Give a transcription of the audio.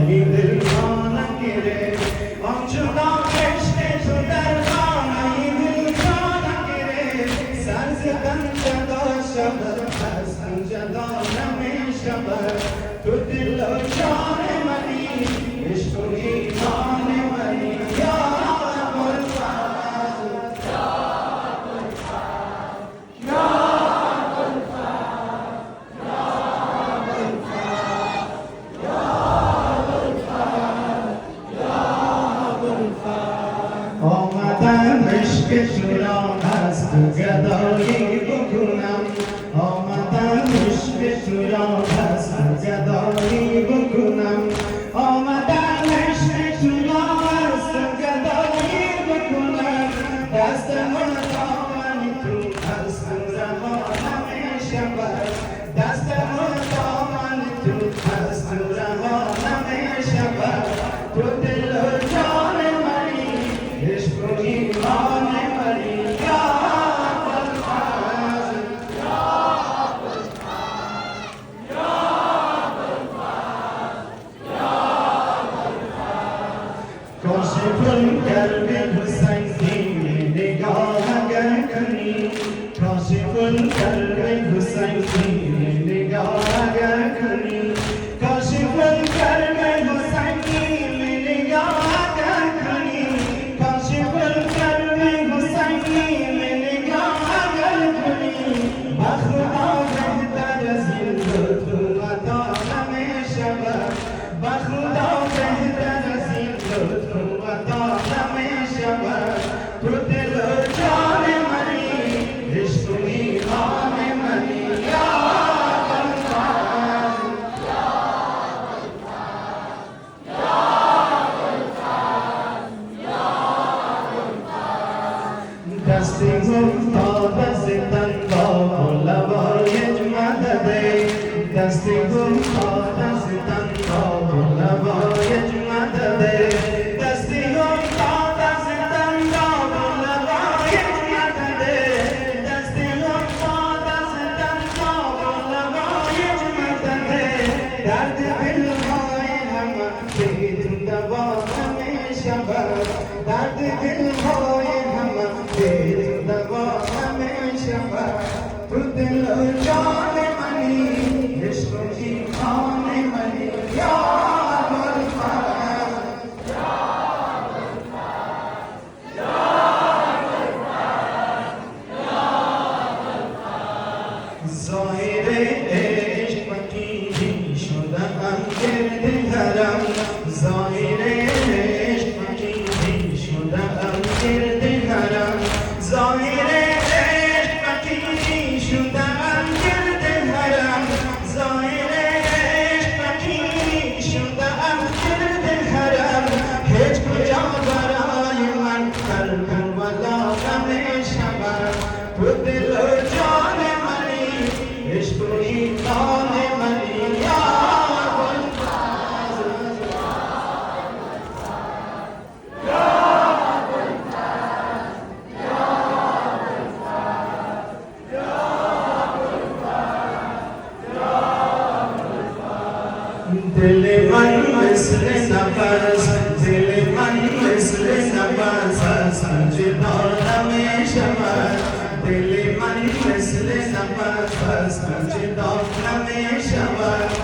ولی دل را نگرفت آنچنان عشق تو در خانه دل را نگرفت سر زدن جدا شود از من جدا نمیشود تو دل و جان منی عشق و ایمان منی یا آمدم عشق تو را از تو گدایی بکنم آمدم عشق تو را از تو گدایی بکنم آمدم عشق تو را از تو گدایی بکنم دست من دامن تو از تو رها نمیشود دست من دامن تو از تو رها نمیشود تو دل و جان منی عشق و ایمان منی یا ابوالفضل کاشف القلب حسین کی نگاه اگر کنی کاشف القلب حسین کی نگاه اگر کنی کاشف القلب حسین کی نگاه اگر کنی کاشف القلب حسین کی نگاه اگر کنی بخدا بهتر از این لطف عطا نمیشود بخدا بهتر از این لطف عطا نمیشود تو دل و جان منی عشق و ایمان منی یا ابوالفضل دستی افتاد از تنگاه و لبایج مدده دستی افتاد از تنگاه و لبایج مدده دستی افتاد از تنگاه و لبایج مدده دستی افتاد از تنگاه و لبایج مدده درد دلهای همه بدون دوا نمیشود درد دلهای همه بدون دوا نمیشود تو دل و جان منی عشق و ایمان منی یا ابوالفضل ظاهر عشق مکیدی شدم گرد حرم ظاهر عشق مکیدی شدم گرد حرم ظاهر عشق مکیدی شدم گرد حرم ظاهر عشق مکیدی شدم گرد حرم هیچ کجا برای من قلبم ولا نمیشود تو دل و جان منی عشق و ایمان منی یا ابوالفضل دل من مثل نفس دل من مثل نفس از هم جدا نمیشود دل من مثل نفس از هم جدا نمیشود